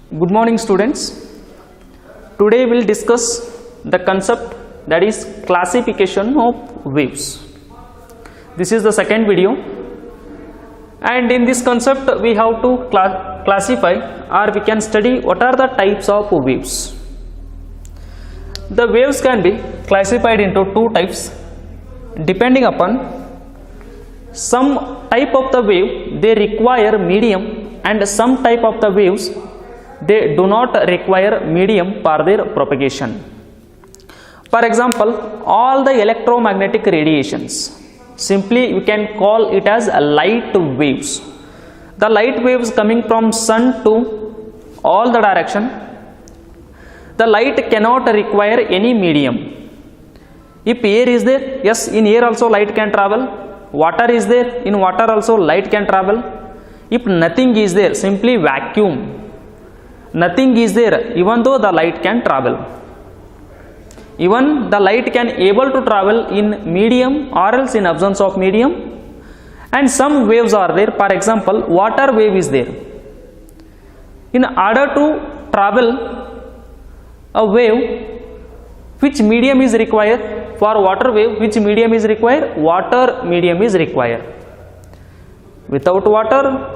Good morning students. Today we will discuss the concept that is classification of waves. This is the second video, and in this concept we have to classify, or we can study what are the types of waves. The waves can be classified into two types depending upon some type of the wave they require medium, and some type of the waves they do not require medium for their propagation. For example, all the electromagnetic radiations, simply we can call it as light waves. The light waves coming from sun to all the direction, the light cannot require any medium. If air is there, yes, in air also light can travel. Water is there, in water also light can travel. If nothing is there, simply vacuum, nothing is there, even though the light can travel. Even the light can able to travel in medium or else in absence of medium. And some waves are there. For example, water wave is there. In order to travel a wave, which medium is required? For water wave, which medium is required? Water medium is required. Without water,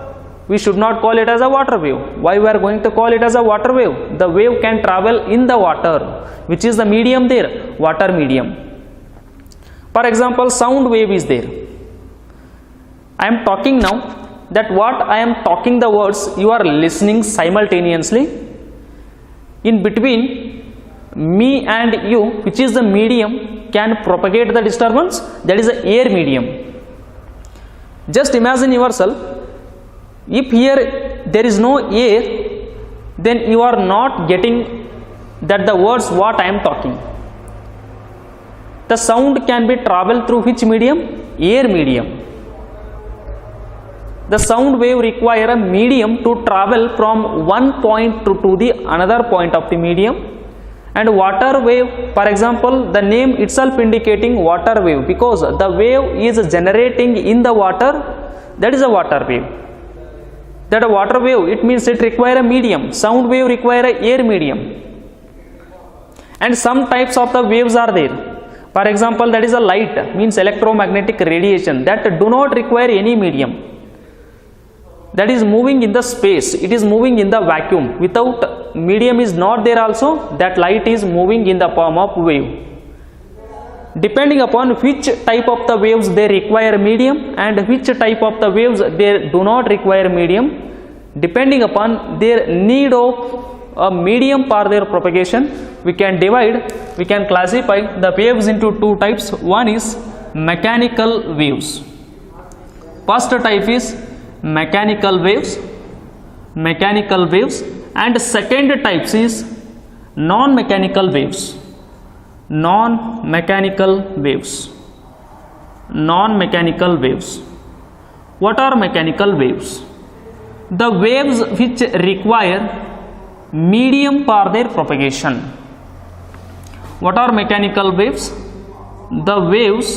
we should not call it as a water wave. Why we are going to call it as a water wave? The wave can travel in the water, which is the medium there, water medium. For example, sound wave is there. I am talking now, that what I am talking the words, you are listening simultaneously. In between me and you, which is the medium, can propagate the disturbance, that is the air medium. Just imagine yourself, if here there is no air, then you are not getting that the words what I am talking. The sound can be travel through which medium? Air medium. The sound wave require a medium to travel from one point to the another point of the medium. And water wave, for example, the name itself indicating water wave, because the wave is generating in the water, that is a water wave. That a water wave, it means it require a medium. Sound wave require a air medium. And some types of the waves are there. For example, that is a light, means electromagnetic radiation, that do not require any medium. That is moving in the space, it is moving in the vacuum. Without medium is not there also, that light is moving in the form of wave. Depending upon which type of the waves they require medium and which type of the waves they do not require medium, depending upon their need of a medium for their propagation, we can classify the waves into two types. One is mechanical waves. First type is mechanical waves, and second type is non-mechanical waves. Non-mechanical waves. What are mechanical waves? The waves which require medium for their propagation. What are mechanical waves? The waves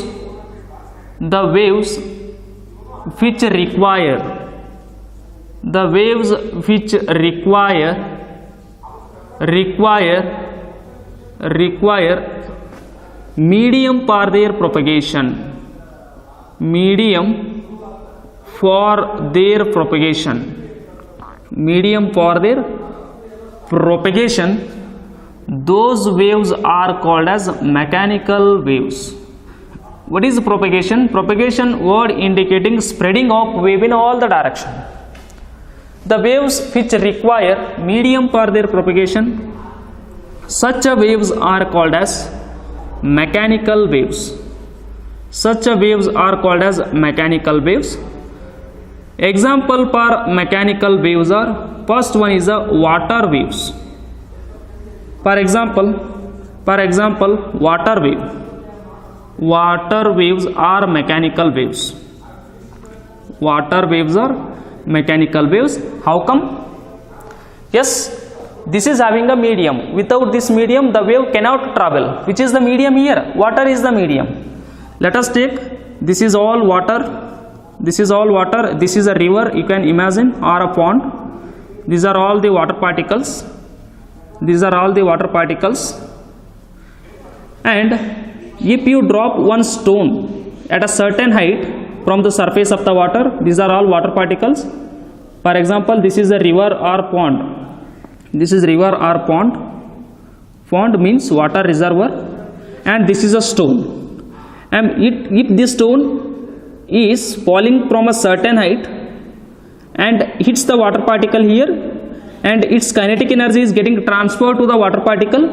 which require medium for their propagation. Those waves are called as mechanical waves. What is propagation? Propagation word indicating spreading of wave in all the direction. The waves which require medium for their propagation, such waves are called as mechanical waves. Example for mechanical waves are, first one is the water waves. For example, water wave. Water waves are mechanical waves. How come? Yes, this is having a medium. Without this medium, the wave cannot travel. Which is the medium here? Water is the medium. Let us take, this is all water, this is a river, you can imagine, or a pond. these are all the water particles. These are all the water particles. And if you drop one stone at a certain height from the surface of the water, these are all water particles. For example, this is a river or pond. This is river or pond. Pond means water reservoir, and this is a stone. And if this stone is falling from a certain height and hits the water particle here, and its kinetic energy is getting transferred to the water particle,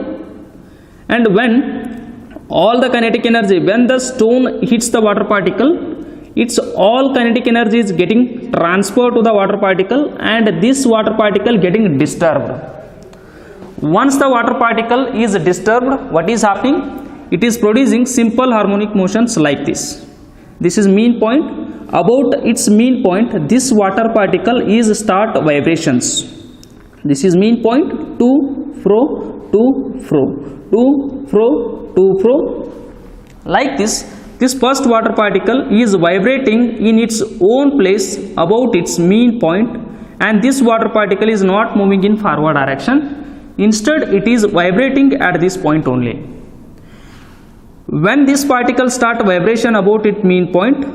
and when all the kinetic energy, when the stone hits the water particle, its all kinetic energy is getting transferred to the water particle, and this water particle getting disturbed. Once the water particle is disturbed, what is happening? It is producing simple harmonic motions like this. This is mean point. About its mean point, this water particle is start vibrations. This is mean point, to, fro, to, fro, to, fro, to, fro. Like this first water particle is vibrating in its own place about its mean point, and this water particle is not moving in forward direction. Instead, it is vibrating at this point only. When this particle start vibration about its mean point,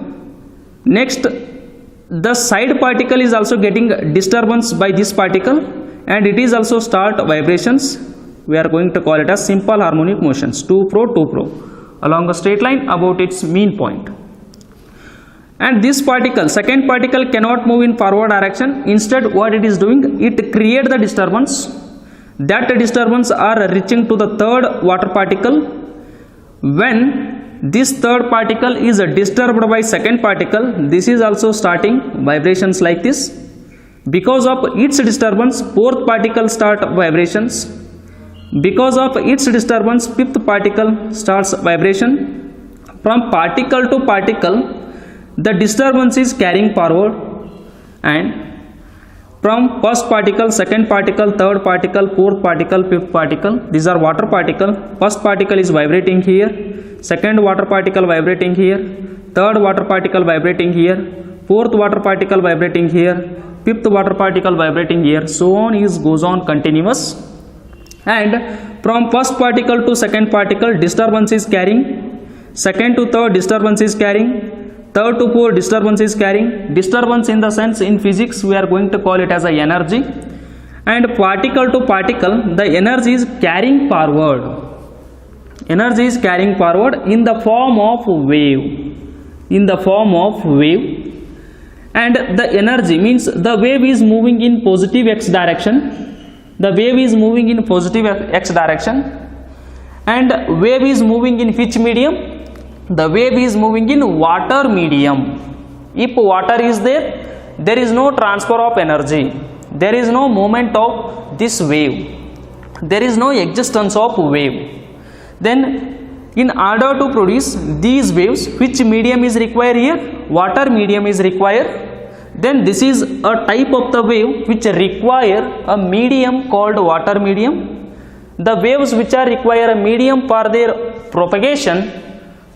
next the side particle is also getting disturbance by this particle, and it is also start vibrations. We are going to call it as simple harmonic motions, to, fro, along a straight line about its mean point. And this particle, second particle, cannot move in forward direction. Instead, what it is doing, it create the disturbance. That disturbance are reaching to the third water particle. When this third particle is disturbed by second particle, this is also starting vibrations like this. Because of its disturbance, fourth particle start vibrations. Because of its disturbance, fifth particle starts vibration. From particle to particle, the disturbance is carrying forward, and from first particle, second particle, third particle, fourth particle, fifth particle, these are water particle. First particle is vibrating here, second water particle vibrating here, third water particle vibrating here, fourth water particle vibrating here, fifth water particle vibrating here, so on is goes on continuous. And from first particle to second particle, disturbance is carrying, second to third disturbance is carrying, third to fourth disturbance is carrying. Disturbance in the sense in physics we are going to call it as a energy. And particle to particle, the energy is carrying forward. Energy is carrying forward in the form of wave. In the form of wave. And the energy means the wave is moving in positive x direction. The wave is moving in positive x direction. And wave is moving in which medium? The wave is moving in water medium. If water is there, there is no transfer of energy. There is no movement of this wave. There is no existence of wave. Then in order to produce these waves, which medium is required here? Water medium is required. Then this is a type of the wave which require a medium called water medium. The waves which are require a medium for their propagation,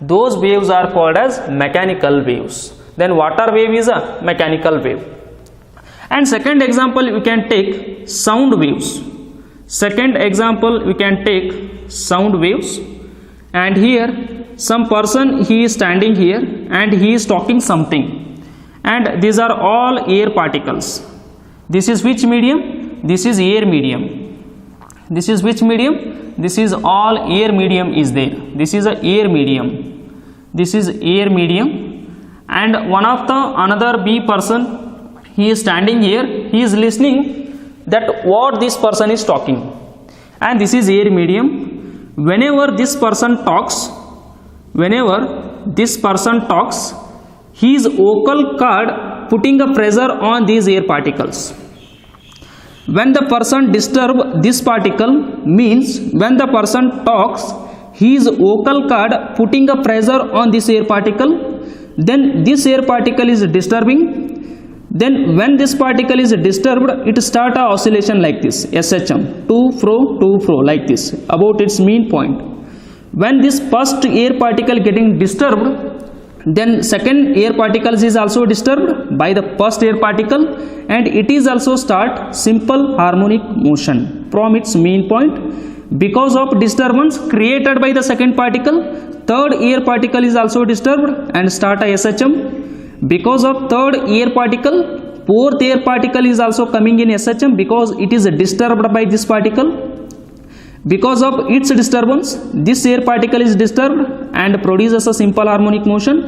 those waves are called as mechanical waves. Then water wave is a mechanical wave. And second example we can take sound waves. Second example we can take sound waves. And here some person, he is standing here and he is talking something. And these are all air particles. This is which medium? This is air medium. This is which medium? This is all air medium is there. This is a air medium. This is air medium, and one of the another B person, he is standing here, he is listening that what this person is talking, and this is air medium. Whenever this person talks, his vocal cord putting a pressure on these air particles. When the person disturb this particle, means when the person talks, his vocal cord putting a pressure on this air particle, then this air particle is disturbing. Then when this particle is disturbed, it start a oscillation like this, SHM, to fro, like this, about its mean point. When this first air particle getting disturbed, then second air particles is also disturbed by the first air particle, and it is also start simple harmonic motion from its mean point because of disturbance created by the second particle. Third air particle is also disturbed and start a SHM because of third air particle. Fourth air particle is also coming in SHM because it is disturbed by this particle. Because of its disturbance, this air particle is disturbed and produces a simple harmonic motion,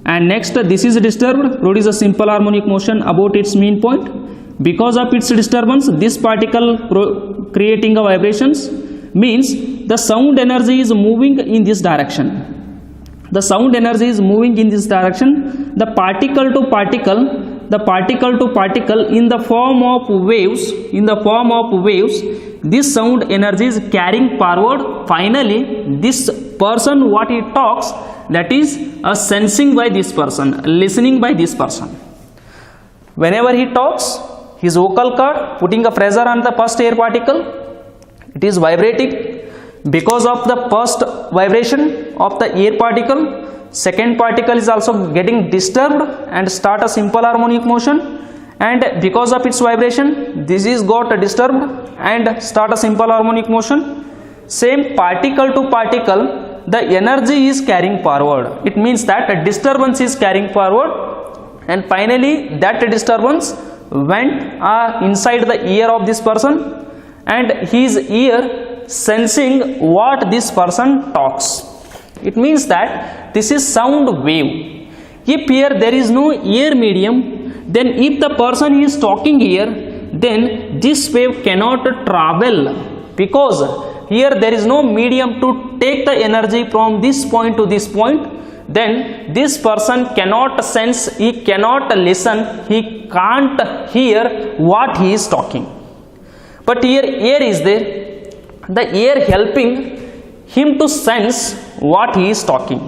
and next this is disturbed, produces a simple harmonic motion about its mean point. Because of its disturbance, this particle creating a vibrations, means the sound energy is moving in this direction. The sound energy is moving in this direction. The particle to particle in the form of waves, this sound energy is carrying forward. Finally, this person what he talks, that is a sensing by this person, listening by this person. Whenever he talks, his vocal cord putting a pressure on the first air particle, it is vibrating. Because of the first vibration of the air particle, second particle is also getting disturbed and start a simple harmonic motion, and because of its vibration, this is got disturbed and start a simple harmonic motion. Same particle to particle, the energy is carrying forward. It means that a disturbance is carrying forward, and finally that disturbance went inside the ear of this person, and his ear sensing what this person talks. It means that this is sound wave. If here there is no air medium, then if the person is talking here, then this wave cannot travel, because here there is no medium to take the energy from this point to this point. Then this person cannot sense, he cannot listen, he can't hear what he is talking. But here air is there, the air helping him to sense what he is talking.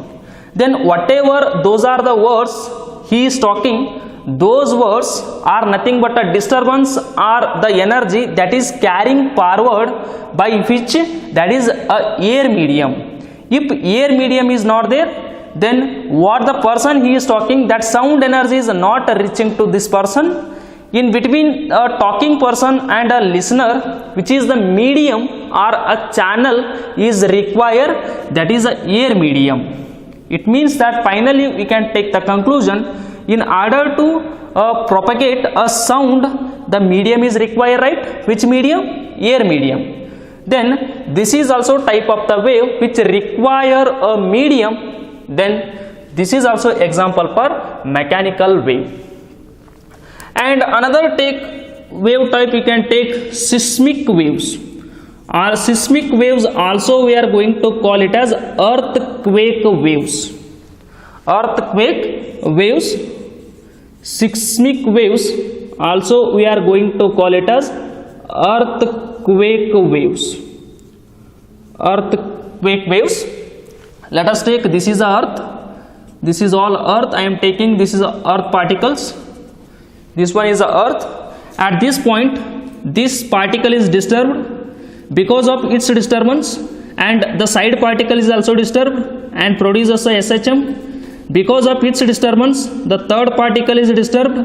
Then whatever those are the words he is talking, those words are nothing but a disturbance or the energy that is carrying forward by which, that is a air medium. If air medium is not there, then what the person he is talking, that sound energy is not reaching to this person. In between a talking person and a listener, which is the medium or a channel is required, that is a air medium. It means that finally we can take the conclusion, in order to propagate a sound, the medium is required, right? Which medium? Air medium. Then this is also type of the wave which require a medium. Then this is also example for mechanical wave. And another wave type we can take seismic waves. Or seismic waves also we are going to call it as earthquake waves. Earthquake waves, seismic waves also we are going to call it as earthquake waves. Earthquake waves. Let us take, this is the earth, this is all earth. I am taking, this is earth particles, this one is the earth. At this point, this particle is disturbed. Because of its disturbance, and the side particle is also disturbed and produces a SHM. Because of its disturbance, the third particle is disturbed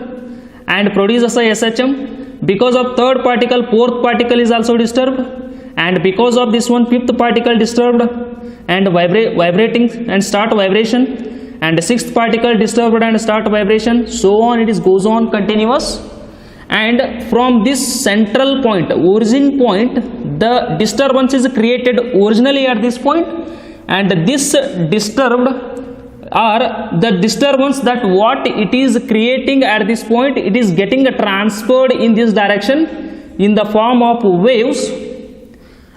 and produces a SHM. Because of third particle, fourth particle is also disturbed, and because of this one, fifth particle disturbed and vibrating and start vibration, and sixth particle disturbed and start vibration, so on it goes on continuous. And from this central point, origin point, the disturbance is created originally at this point, and this disturbed or the disturbance that what it is creating at this point, it is getting transferred in this direction in the form of waves.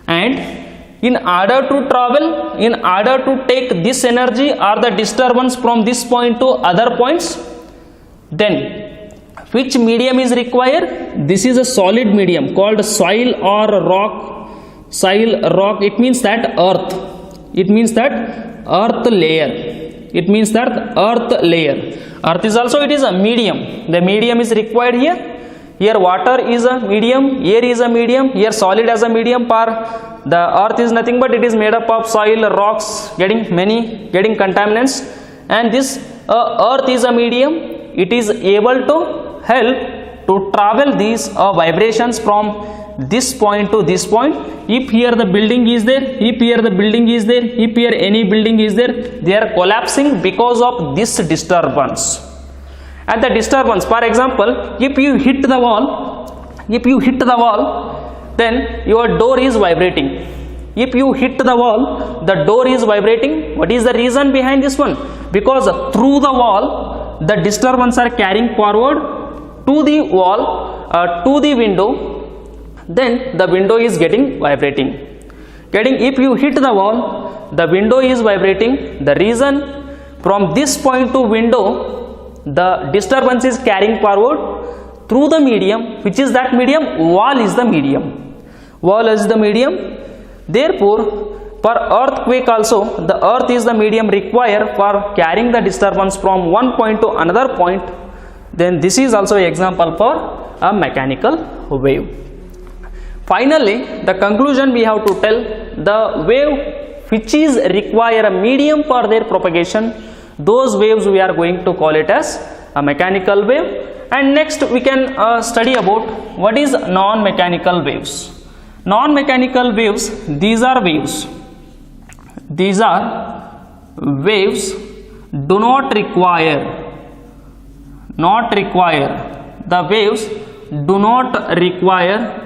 And in order to travel, in order to take this energy or the disturbance from this point to other points, then which medium is required? This is a solid medium called soil or rock. Soil, rock, it means that earth. It means that earth layer. It means that earth layer. Earth is also, it is a medium. The medium is required here. Here water is a medium, air is a medium, here solid as a medium. For the earth is nothing but it is made up of soil, rocks, getting contaminants, and this earth is a medium. It is able to help to travel these vibrations from this point to this point. If here the building is there, if here the building is there, if here any building is there, they are collapsing because of this disturbance. And the disturbance, for example, if you hit the wall, then your door is vibrating. If you hit the wall, the door is vibrating. What is the reason behind this one? Because through the wall, the disturbance are carrying forward to the wall, to the window, then the window is getting vibrating. If you hit the wall, the window is vibrating. The reason, from this point to window, the disturbance is carrying forward through the medium. Which is that medium? Wall is the medium. Wall is the medium. Therefore, for earthquake also, the earth is the medium required for carrying the disturbance from one point to another point. Then this is also an example for a mechanical wave. Finally, the conclusion we have to tell, the wave which is require a medium for their propagation, those waves we are going to call it as a mechanical wave. And next we can study about what is non-mechanical waves. Non-mechanical waves, these are waves do not require, the waves do not require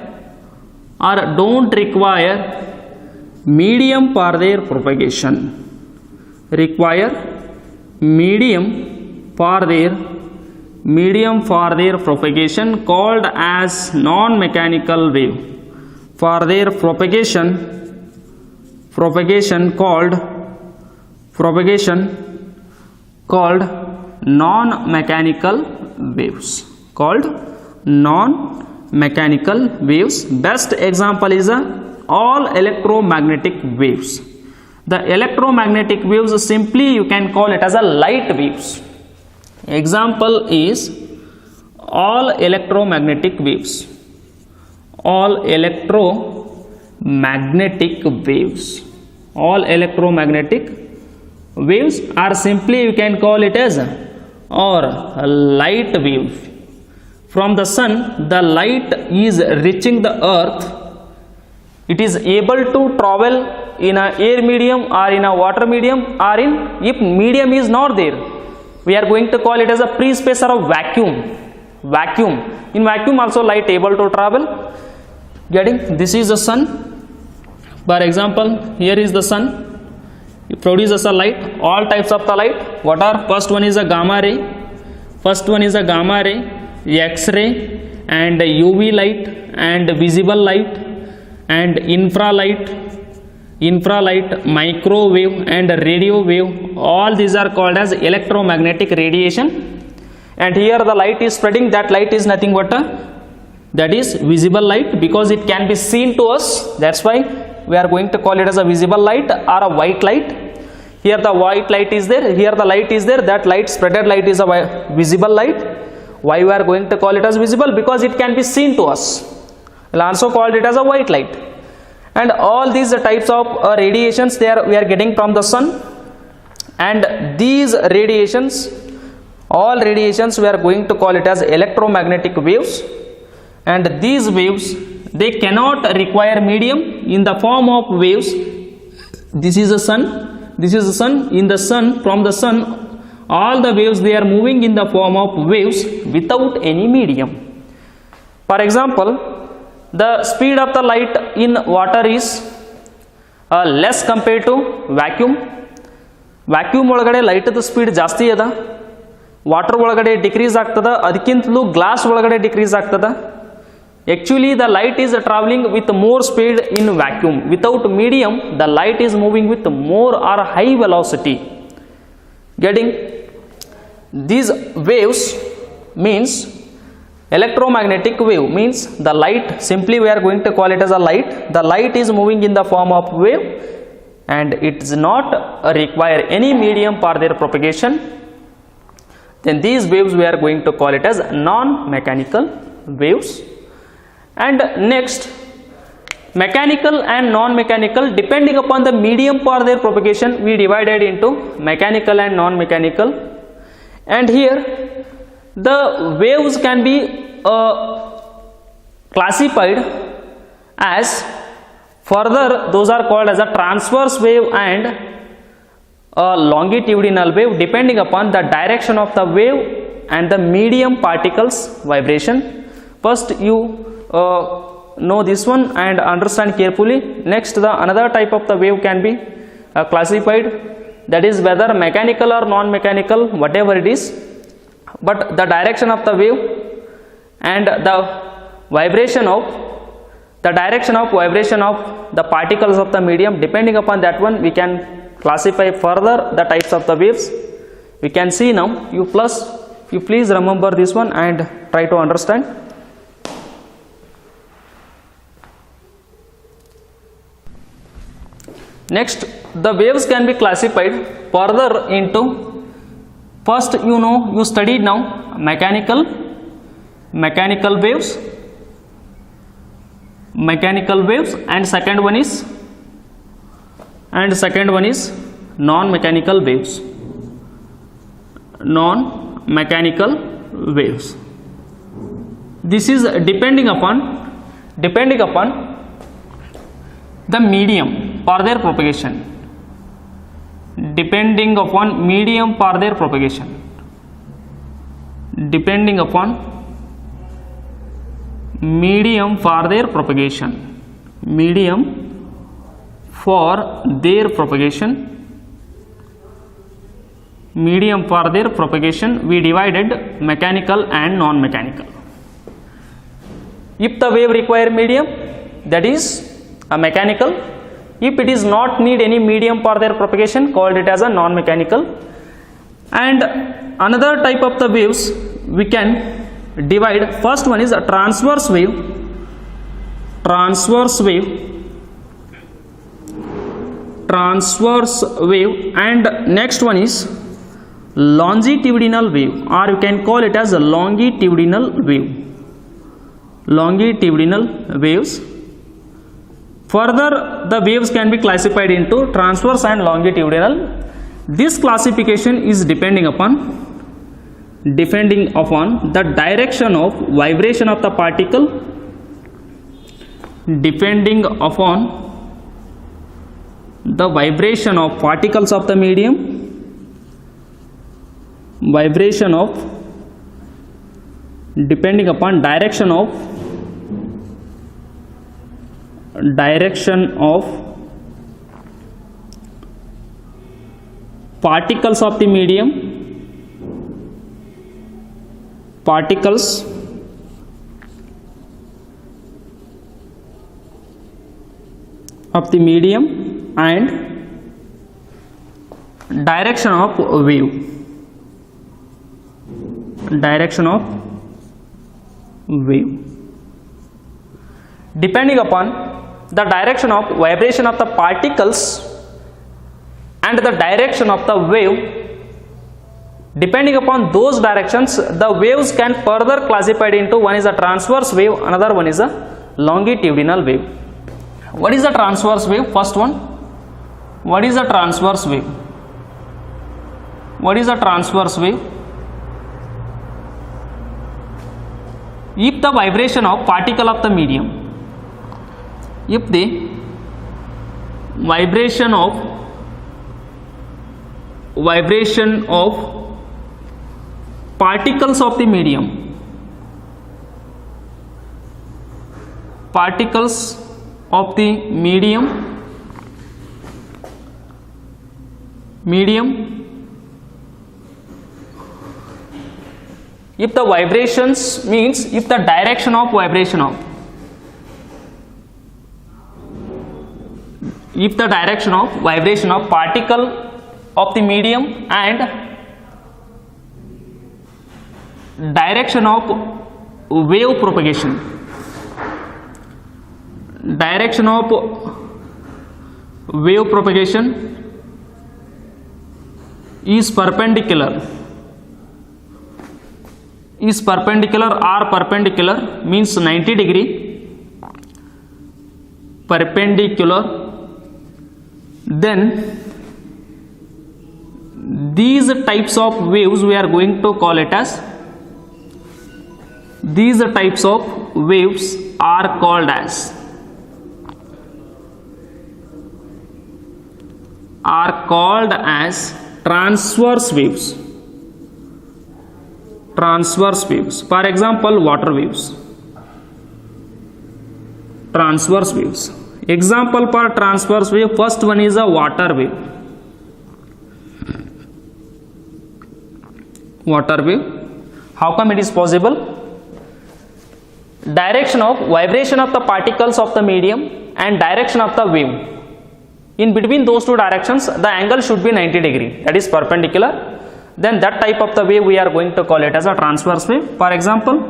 or don't require medium for their propagation, require medium for their propagation, called as non-mechanical wave. For their propagation called non-mechanical waves, Best example is all electromagnetic waves. The electromagnetic waves, simply you can call it as a light waves. Example is all electromagnetic waves. All electromagnetic waves are simply you can call it as or a light wave. From the sun, the light is reaching the earth. It is able to travel in a air medium or in a water medium, or in, if medium is not there, we are going to call it as a free space or a vacuum. In vacuum also light able to travel. This is the sun. For example, here is the sun. It produces a light. All types of the light. What are? First one is a gamma ray. X-ray and UV light and visible light and infralight, microwave and radio wave. All these are called as electromagnetic radiation. And here the light is spreading. That light is nothing but that is visible light, because it can be seen to us. That's why we are going to call it as a visible light or a white light. Here the white light is there. Here the light is there. That light, spreaded light, is a visible light. Why we are going to call it as visible? Because it can be seen to us. We'll also call it as a white light. And all these types of radiations we are getting from the sun. And these radiations, all radiations, we are going to call it as electromagnetic waves. And these waves, they cannot require medium in the form of waves. This is the sun. In the sun, from the sun, all the waves, they are moving in the form of waves without any medium. For example, the speed of the light in water is less compared to vacuum. Vacuum ಒಳಗಡೆ light the speed ಜಾಸ್ತಿ ಅದ. Water ಒಳಗಡೆ decrease ಆಗ್ತದ. ಅದಕ್ಕಿಂತಲೂ glass ಒಳಗಡೆ decrease ಆಗ್ತದ. Actually, the light is traveling with more speed in vacuum. Without medium, the light is moving with more or high velocity. These waves means electromagnetic wave means the light, simply we are going to call it as a light. The light is moving in the form of wave and it does not require any medium for their propagation. Then these waves we are going to call it as non-mechanical waves. And next, mechanical and non-mechanical. Depending upon the medium for their propagation, we divided into mechanical and non-mechanical. And here the waves can be classified as, further those are called as a transverse wave and a longitudinal wave, depending upon the direction of the wave and the medium particles vibration. First you know this one and understand carefully. Next, the another type of the wave can be classified, that is whether mechanical or non-mechanical, whatever it is, but the direction of the wave and the vibration of the direction of vibration of the particles of the medium, depending upon that one we can classify further the types of the waves. We can see now. You please remember this one and try to understand. Next, the waves can be classified further into, first you studied now mechanical waves, and second one is non-mechanical waves. This is depending upon the medium for their propagation. Depending upon medium for their propagation. Depending upon medium for their propagation. Medium for their propagation. Medium for their propagation, we divided mechanical and non-mechanical. If the wave require medium, that is a mechanical. If it is not need any medium for their propagation, called it as a non-mechanical. And another type of the waves we can divide. First one is a transverse wave. And next one is longitudinal wave, or you can call it as a longitudinal wave. Longitudinal waves. Further, the waves can be classified into transverse and longitudinal. This classification is depending upon the direction of vibration of the particle, depending upon the vibration of particles of the medium, depending upon direction of particles of the medium, and direction of wave. Depending upon the direction of vibration of the particles and the direction of the wave, depending upon those directions, the waves can further classified into, one is a transverse wave, another one is a longitudinal wave. What is a transverse wave? First one, what is a transverse wave? If the vibration of particle of the medium, if the vibration of particles of the medium, if the vibrations means if the direction of vibration of particle of the medium and direction of wave propagation, is perpendicular or perpendicular means 90 degree, perpendicular, then these types of waves we are going to call it as, these types of waves are called as transverse waves. Transverse waves, for example water waves. Transverse waves, example for transverse wave, first one is a water wave. Water wave, how come it is possible? Direction of vibration of the particles of the medium and direction of the wave, in between those two directions the angle should be 90 degree, that is perpendicular. Then that type of the wave we are going to call it as a transverse wave. For example,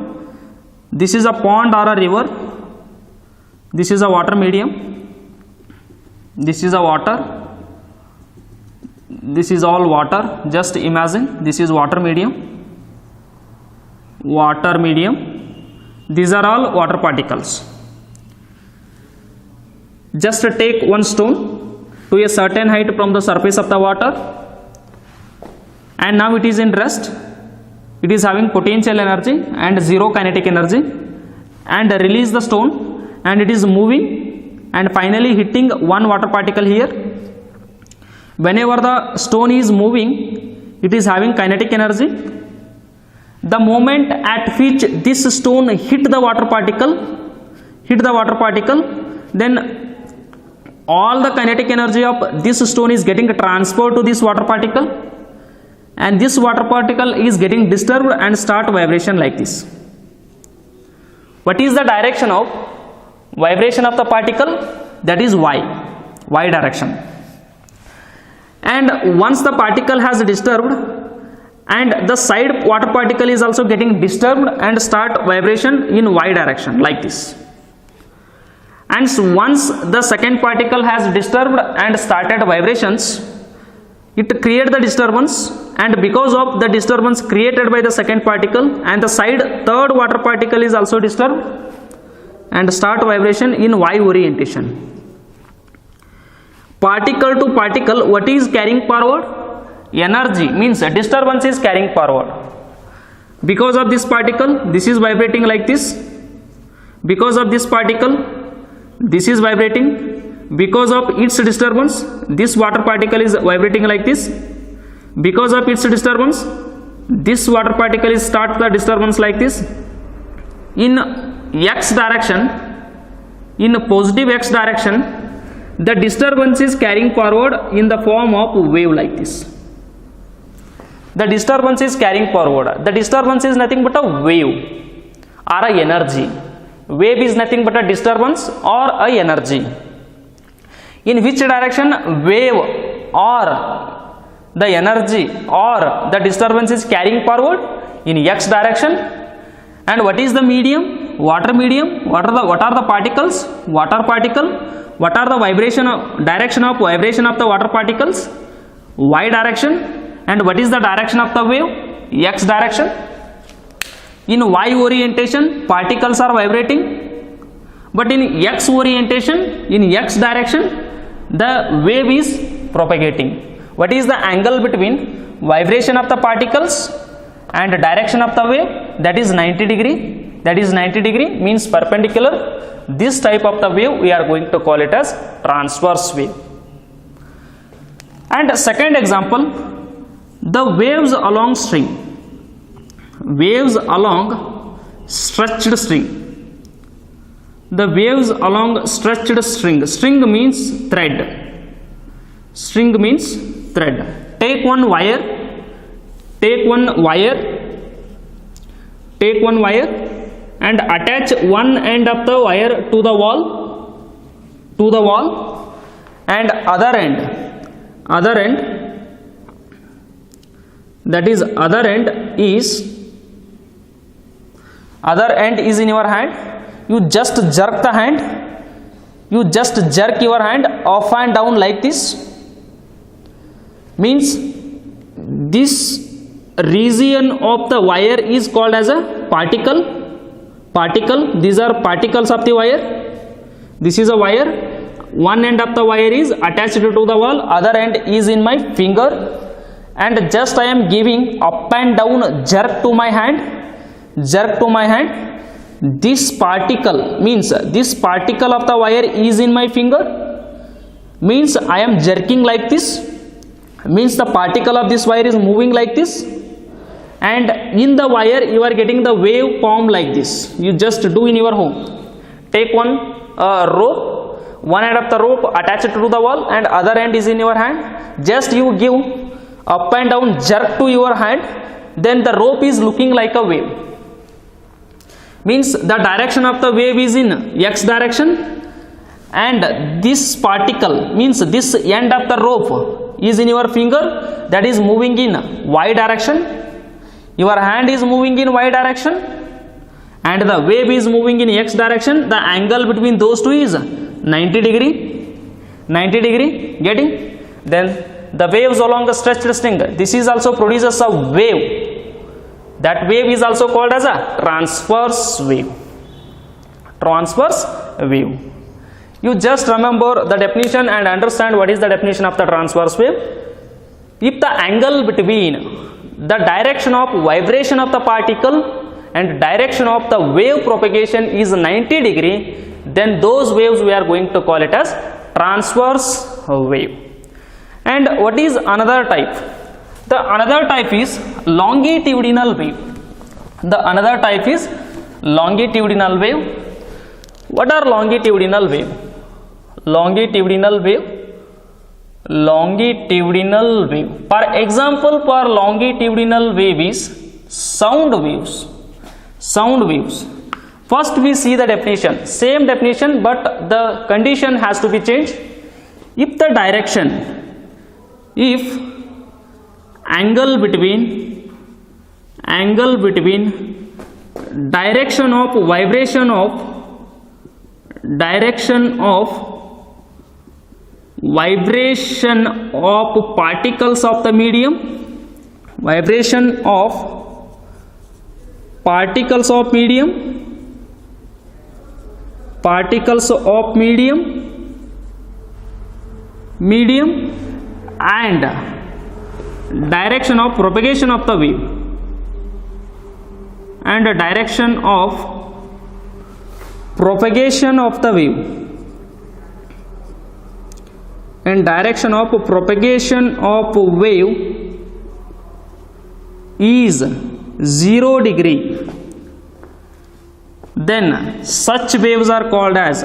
this is a pond or a river, this is a water medium, this is a water, this is all water. Just imagine this is water medium, these are all water particles. Just take one stone to a certain height from the surface of the water, and now it is in rest, it is having potential energy and zero kinetic energy, and release the stone and it is moving and finally hitting one water particle here. Whenever the stone is moving, it is having kinetic energy. The moment at which this stone hit the water particle, then all the kinetic energy of this stone is getting transferred to this water particle, and this water particle is getting disturbed and start vibration like this. What is the direction of vibration of the particle? That is y direction. And once the particle has disturbed and the side water particle is also getting disturbed and start vibration in y direction like this. And so once the second particle has disturbed and started vibrations, it creates the disturbance, and because of the disturbance created by the second particle and the side third water particle is also disturbed and start vibration in y orientation. Particle to particle, what is carrying forward? Energy, means disturbance is carrying forward. Because of this particle, this is vibrating like this. Because of this particle, this is vibrating. Because of its disturbance, this water particle is vibrating like this. Because of its disturbance, this water particle is start the disturbance like this. In x direction, in positive x direction, the disturbance is carrying forward in the form of wave like this. The disturbance is carrying forward. The disturbance is nothing but a wave or a energy. Wave is nothing but a disturbance or a energy. In which direction wave or the energy or the disturbance is carrying forward? In x direction. And what is the medium? Water medium. What are the particles? Water particle. What are the direction of vibration of the water particles? Y direction. And what is the direction of the wave? X direction. In y orientation, particles are vibrating, but in x orientation, in x direction, the wave is propagating. What is the angle between vibration of the particles and direction of the wave? That is 90 degree. That is 90 degree, means perpendicular. This type of the wave we are going to call it as transverse wave. And second example, the waves along string. Waves along stretched string. The waves along stretched string. String means thread. String means thread. Take one wire. Take one wire and attach one end of the wire to the wall. And other end, that is other end is in your hand. You just jerk the hand, you just jerk your hand up and down like this. Means this region of the wire is called as a particle. These are particles of the wire. This is a wire. One end of the wire is attached to the wall, other end is in my finger, and just I am giving up and down jerk to my hand. This particle means this particle of the wire is in my finger, means I am jerking like this, means the particle of this wire is moving like this, and in the wire you are getting the wave form like this. You just do in your home. Take one rope, one end of the rope attached to the wall and other end is in your hand. Just you give up and down jerk to your hand, then the rope is looking like a wave. Means the direction of the wave is in x direction, and this particle means this end of the rope is in your finger, that is moving in y direction. Your hand is moving in y direction and the wave is moving in x direction. The angle between those two is 90 degree. Getting? Then the waves along a stretched string, this is also produces a wave. That wave is also called as a transverse wave. You just remember the definition and understand what is the definition of the transverse wave. If the angle between the direction of vibration of the particle and direction of the wave propagation is 90 degree, then those waves we are going to call it as transverse wave. And what is another type? The another type is longitudinal wave. What are longitudinal wave? Longitudinal wave. For example, for longitudinal wave is sound waves. First we see the definition. Same definition, but the condition has to be changed. If angle between direction of vibration of particles of the medium, particles of medium and direction of propagation of the wave and direction of propagation of the wave is 0 degree, then such waves are called as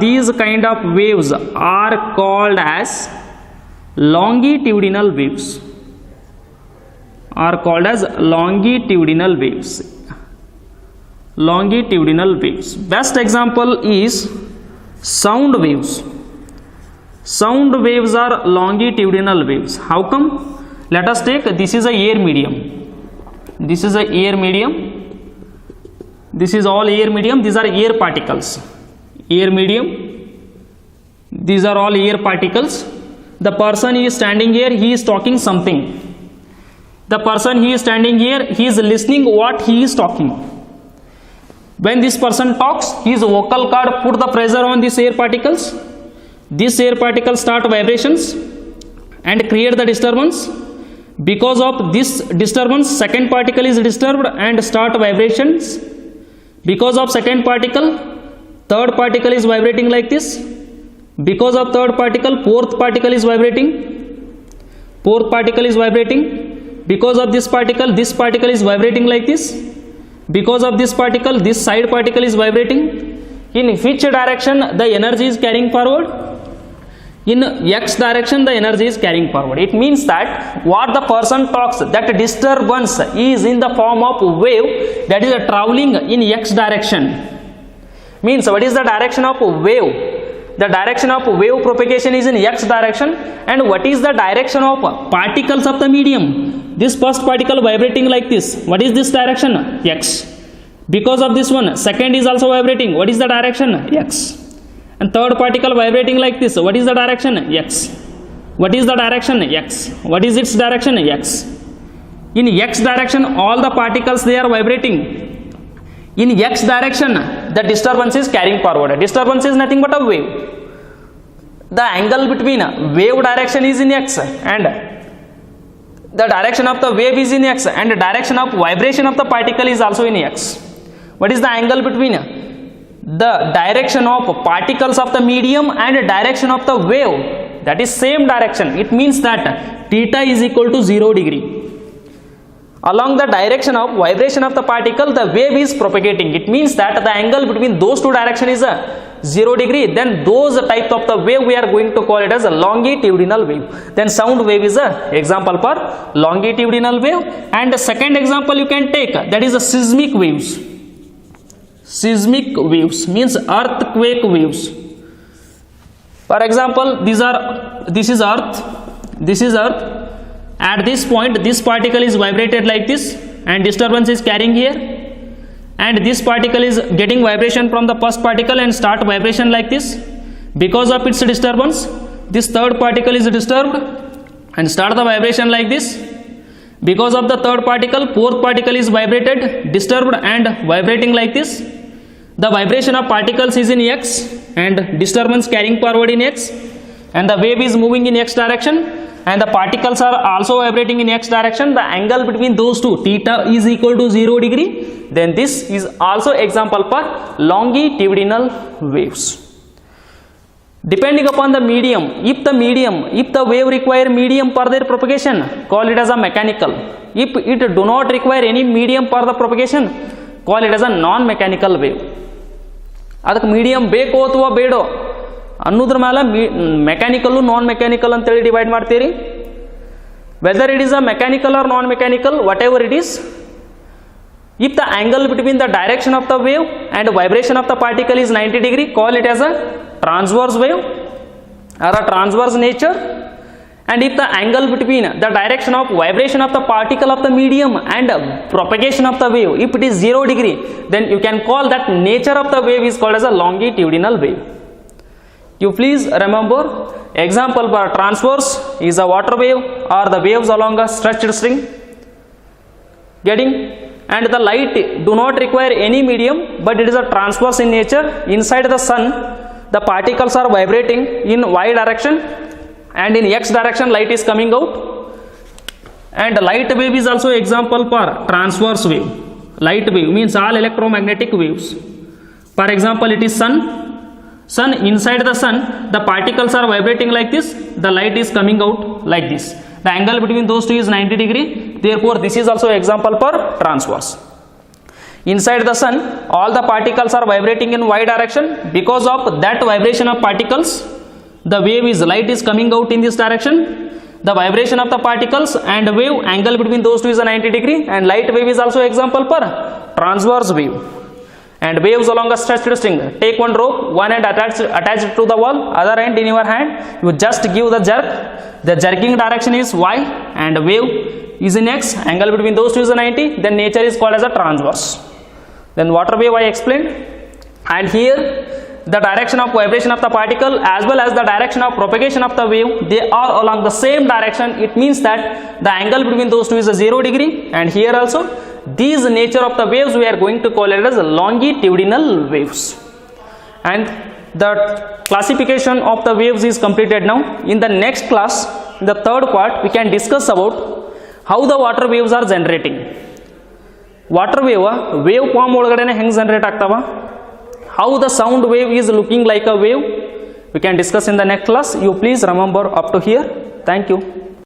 these kind of waves are called as longitudinal waves. Best example is sound waves. Sound waves are longitudinal waves. How come? Let us take, this is a air medium. This is all air medium. These are air particles. These are all air particles. The person is standing here, he is talking something. The person he is standing here, he is listening what he is talking. When this person talks, his vocal cord put the pressure on these air particles. These air particles start vibrations and create the disturbance. Because of this disturbance, second particle is disturbed and start vibrations. Because of second particle, third particle is vibrating like this. Because of third particle, fourth particle is vibrating. Because of this particle is vibrating like this. Because of this particle, this side particle is vibrating. In which direction the energy is carrying forward? In x direction the energy is carrying forward. It means that what the person talks, that disturbance is in the form of wave that is traveling in x direction. Means what is the direction of wave? The direction of wave propagation is in x direction. And what is the direction of particles of the medium? This first particle vibrating like this. What is this direction? X. Because of this one, second is also vibrating. What is the direction? X. And third particle vibrating like this. What is the direction? X. What is the direction? X. What is its direction? X. In x direction, all the particles they are vibrating. In x direction, the disturbance is carrying forward. Disturbance is nothing but a wave. The angle between wave direction is in x and the direction of the wave is in x and the direction of vibration of the particle is also in x. What is the angle between the direction of particles of the medium and the direction of the wave? That is same direction. It means that theta is equal to 0 degree. Along the direction of vibration of the particle, the wave is propagating. It means that the angle between those two directions is a 0 degree. Then those type of the wave we are going to call it as a longitudinal wave. Then sound wave is a example for longitudinal wave. And the second example you can take, that is a seismic waves. Seismic waves means earthquake waves. For example, this is earth. At this point, this particle is vibrated like this and disturbance is carrying here, and this particle is getting vibration from the first particle and start vibration like this. Because of its disturbance, this third particle is disturbed and start the vibration like this. Because of the third particle, fourth particle is vibrated, disturbed and vibrating like this. The vibration of particles is in x and disturbance carrying forward in x, and the wave is moving in x direction and the particles are also vibrating in x direction. The angle between those two, theta, is equal to 0 degree. Then this is also example for longitudinal waves. Depending upon the medium, if the wave require medium for their propagation, call it as a mechanical. If it do not require any medium for the propagation, call it as a non-mechanical wave. ಅದಕ್ಕೆ medium ಬೇಕೋ ಅಥವಾ ಬೇಡೋ ಅನ್ನೋದ್ರ ಮೇಲೆ mechanical ನಾನ್ mechanical ಅಂತೇಳಿ divide ಮಾಡ್ತೀರಿ. Whether it is a mechanical R non mechanical, what ever it is, if the angle between the direction of the wave and vibration of the particle is 90 degree, call it as a transverse wave or a transverse nature. And if the angle between the direction of vibration of the particle of the medium and propagation of the wave, if it is 0 degree, then you can call that nature of the wave is called as a longitudinal wave. You please remember, example for transverse is a water wave or the waves along a stretched string. Getting? And the light do not require any medium, but it is a transverse in nature. Inside the sun, the particles are vibrating in y direction and in x direction light is coming out. And light wave is also example for transverse wave. Light wave means all electromagnetic waves. For example, it is sun. Inside the sun, the particles are vibrating like this, the light is coming out like this. The angle between those two is 90 degree. Therefore, this is also example for transverse. Inside the sun, all the particles are vibrating in y direction. Because of that vibration of particles, the wave is light is coming out in this direction. The vibration of the particles and wave angle between those two is a 90 degree, and light wave is also example for transverse wave. And waves along a stretched string. Take one rope, one end attach it to the wall, other end in your hand. You just give the jerk. The jerking direction is y and wave is in x. Angle between those two is a 90. Then nature is called as a transverse. Then water wave I explained. And here the direction of vibration of the particle as well as the direction of propagation of the wave, they are along the same direction. It means that the angle between those two is a 0 degree. And here also, these nature of the waves we are going to call it as longitudinal waves. And the classification of the waves is completed now. In the next class, in the third part, we can discuss about how the water waves are generating. Water wave form ಒಳಗಡೆನೆ ಹೆಂಗೆ generate ಆಗ್ತಾವ, how the sound wave is looking like a wave, we can discuss in the next class. You please remember up to here. Thank you.